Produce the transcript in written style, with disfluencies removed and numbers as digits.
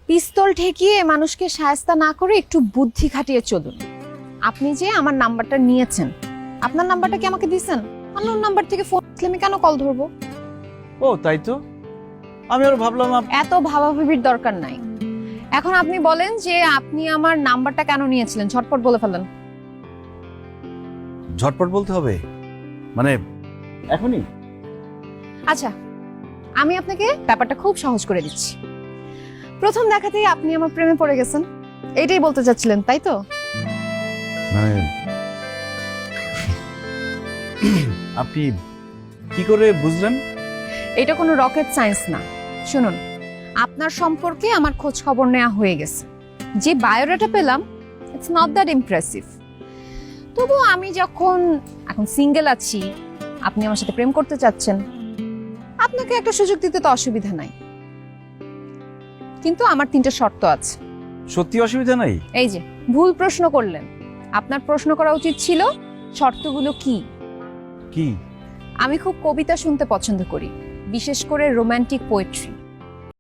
পিস্তল ঠেকিয়ে মানুষকে শায়েস্তা না করে একটু বুদ্ধি খাটিয়ে চলুন। আপনি যে আমার নাম্বারটা নিয়েছেন, আপনার নাম্বারটা কি আমাকে দিয়েছেন? অন্য নাম্বার থেকে ফোন আসলে আমি কেন কল ধরবো? ও তাই তো, আমি আরো ভাবলাম এত ভাবাভাবির দরকার নাই। এখন আপনি বলেন যে আপনি আমার নাম্বারটা কেন নিয়েছিলেন, ঝটপট বলে ফেলেন। ঝটপট বলতে হবে মানে এখনই? আচ্ছা, আমি আপনাকে ব্যাপারটা খুব সহজ করে দিচ্ছি। প্রথম দেখাতেই আপনি আমার প্রেমে পড়ে গেছেন, এইটাই বলতে চাচ্ছিলেন তাই তো? মানে আপনি কি করে বুঝলেন? এটা কোনো রকেট সায়েন্স না। শুনুন, আপনার সম্পর্কে আমার খোঁজ খবর নেওয়া হয়ে গেছে। যে বায়োডাটা পেলাম, ইটস নট দ্যাট ইমপ্রেসিভ। তবু আমি যখন এখন সিঙ্গেল আছি, আপনি আমার সাথে প্রেম করতে চাচ্ছেন, আপনাকে একটা সুযোগ দিতে তো অসুবিধা নাই। কিন্তু আমার 3টা শর্ত আছে। সত্যি অসুবিধা নাই? এই যে ভুল প্রশ্ন করলেন, আপনার প্রশ্ন করা উচিত ছিল শর্তগুলো কি। কি? আমি খুব কবিতা শুনতে পছন্দ করি, বিশেষ করে রোমান্টিক পোয়েট্রি।